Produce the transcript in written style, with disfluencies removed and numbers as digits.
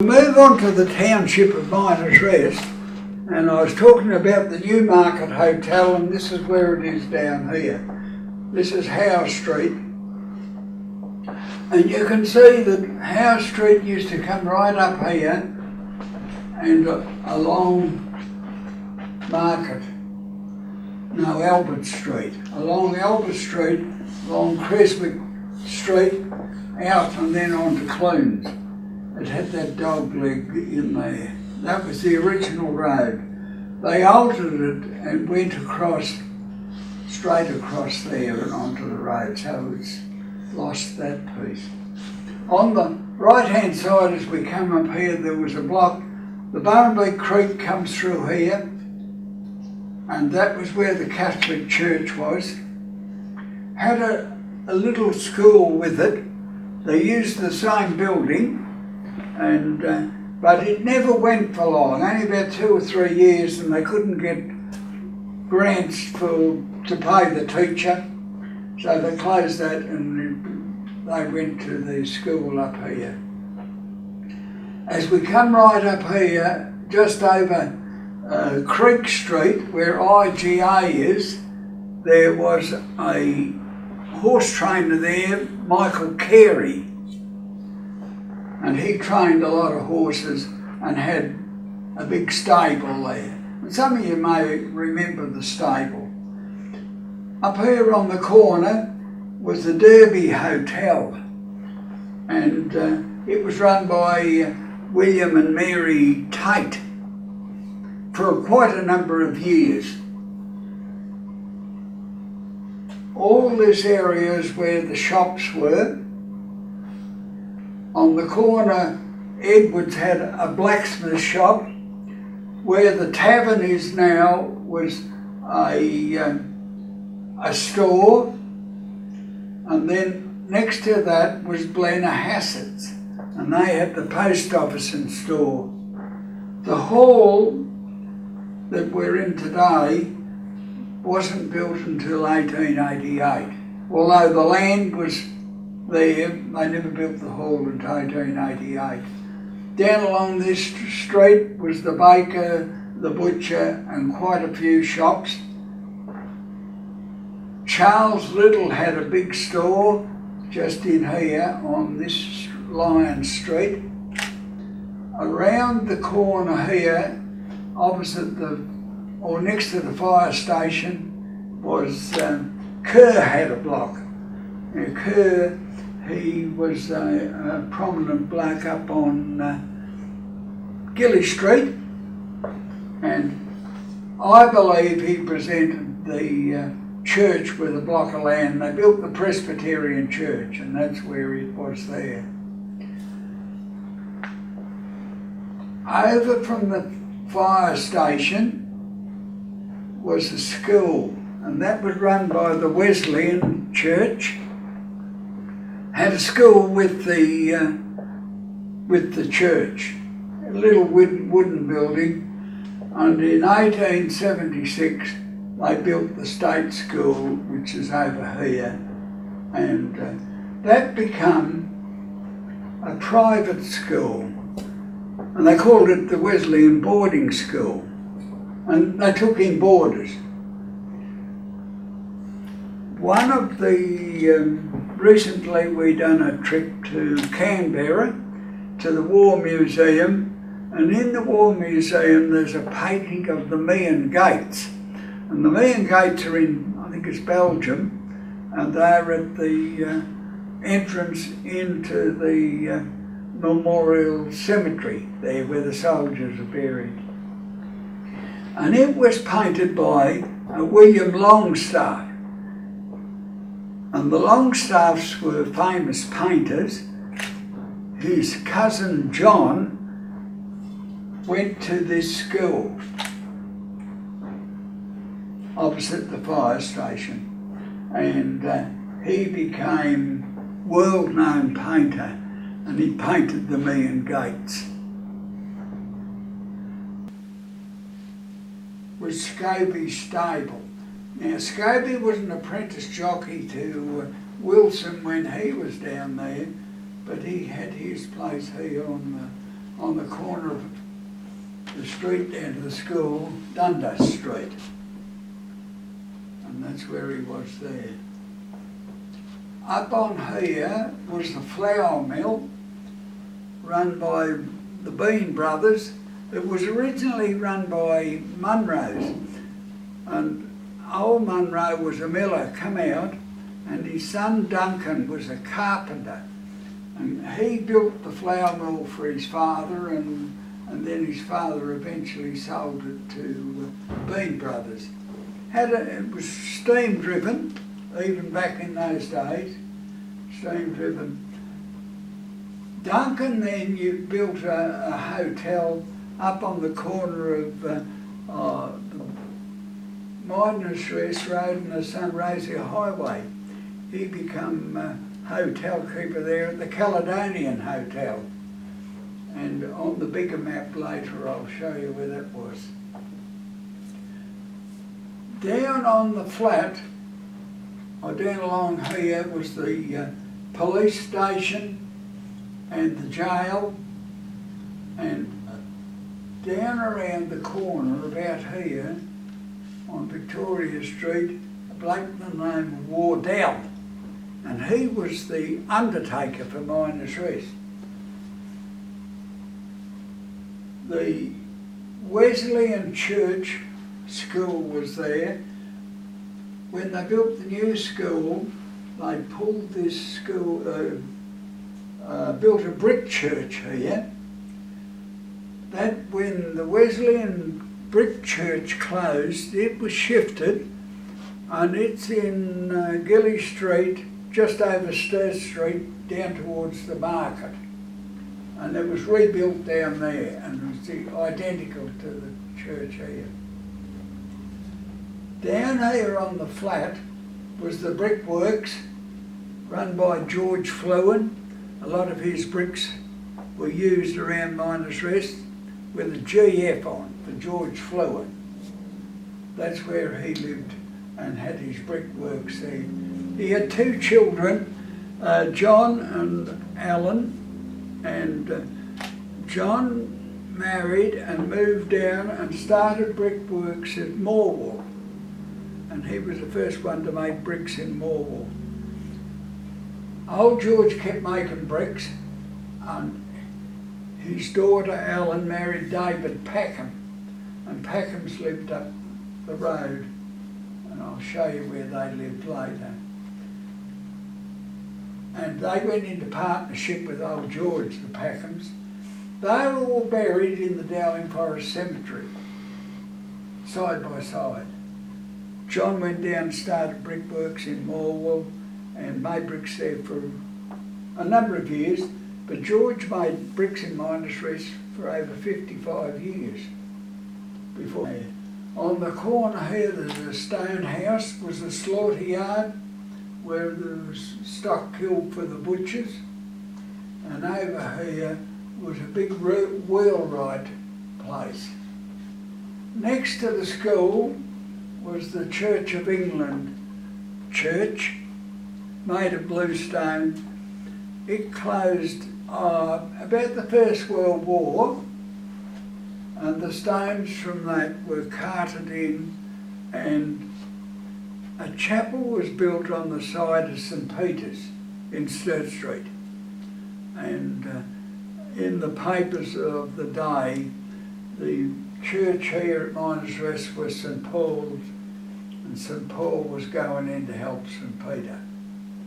Move on to the township of Miners Rest, and I was talking about the Newmarket Hotel, and this is where it is down here. This is Howe Street, and you can see that Howe Street used to come right up here and along Albert Street, along Albert Street, along Creswick Street, out and then on to Clunes. It had that dog leg in there. That was the original road. They altered it and went straight across there and onto the road, so it's lost that piece. On the right-hand side as we come up here, there was a block. The Barnby Creek comes through here, and that was where the Catholic Church was. Had a little school with it. They used the same building, but it never went for long, only about 2 or 3 years, and they couldn't get grants to pay the teacher, so they closed that and they went to the school up here. As we come right up here, just over Creek Street, where IGA is, there was a horse trainer there, Michael Carey, and he trained a lot of horses and had a big stable there. And some of you may remember the stable. Up here on the corner was the Derby Hotel, and it was run by William and Mary Tate for quite a number of years. All this area is where the shops were. On the corner, Edwards had a blacksmith shop. Where the tavern is now was a store, and then next to that was Blenner Hassett's, and they had the post office and store. The hall that we're in today wasn't built until 1888, although the land was there. They never built the hall until 1888. Down along this street was the baker, the butcher, and quite a few shops. Charles Little had a big store just in here on this Lion Street. Around the corner here, opposite next to the fire station, was Kerr had a block. Now, Kerr, he was a prominent bloke up on Gilly Street, and I believe he presented the church with a block of land. They built the Presbyterian church, and that's where it was there. Over from the fire station was a school, and that was run by the Wesleyan Church. Had a school with the church, a little wooden building, and in 1876 they built the state school, which is over here, and that became a private school, and they called it the Wesleyan Boarding School, and they took in boarders. One of the recently we done a trip to Canberra, to the War Museum, and in the War Museum there's a painting of the Meehan Gates. And the Meehan Gates are in, I think it's Belgium, and they're at the entrance into the memorial cemetery there where the soldiers are buried. And it was painted by William Longstaff. And the Longstaffs were famous painters. His cousin John went to this school opposite the fire station, and he became world-known painter, and he painted the Meehan Gates. Was Scobie's stable. Now, Scobie was an apprentice jockey to Wilson when he was down there, but he had his place here on on the corner of the street down to the school, Dundas Street. And that's where he was there. Up on here was the flour mill run by the Bean brothers. It was originally run by Munros, and old Munro was a miller come out, and his son Duncan was a carpenter, and he built the flour mill for his father, and then his father eventually sold it to Bean brothers. It was steam driven, even back in those days, steam driven. Duncan then you built a hotel up on the corner of the Miners Rest Road and the Sunraysia Highway. He became hotel keeper there at the Caledonian Hotel. And on the bigger map later I'll show you where that was. Down on the flat, or down along here, was the police station and the jail, and down around the corner about here on Victoria Street, a bloke by the name of Wardell, and he was the undertaker for Miners Rest. The Wesleyan Church school was there. When they built the new school, they pulled this school, built a brick church here. That when the Wesleyan brick church closed, it was shifted, and it's in Gilly Street, just over Sturt Street, down towards the market. And it was rebuilt down there, and it was identical to the church here. Down here on the flat was the brickworks run by George Flewin. A lot of his bricks were used around Miners Rest with a GF on, for George Flewin. That's where he lived and had his brickworks there. He had two children, John and Alan, and John married and moved down and started brickworks at Morwell. And he was the first one to make bricks in Morwell. Old George kept making bricks, and his daughter Ellen married David Packham, and Packhams lived up the road, and I'll show you where they lived later. And they went into partnership with old George, the Packhams. They were all buried in the Dowling Forest Cemetery, side by side. John went down and started brickworks in Morwell and made bricks there for a number of years, but George made bricks in Miners Rest for over 55 years before. On the corner here, there's a stone house, was a slaughter yard where there was stock killed for the butchers, and over here was a big wheelwright place. Next to the school was the Church of England church, made of bluestone. It closed about the First World War, and the stones from that were carted in, and a chapel was built on the side of St Peter's in Sturt Street. And in the papers of the day, the church here at Miners Rest was St Paul's, and St Paul was going in to help St Peter.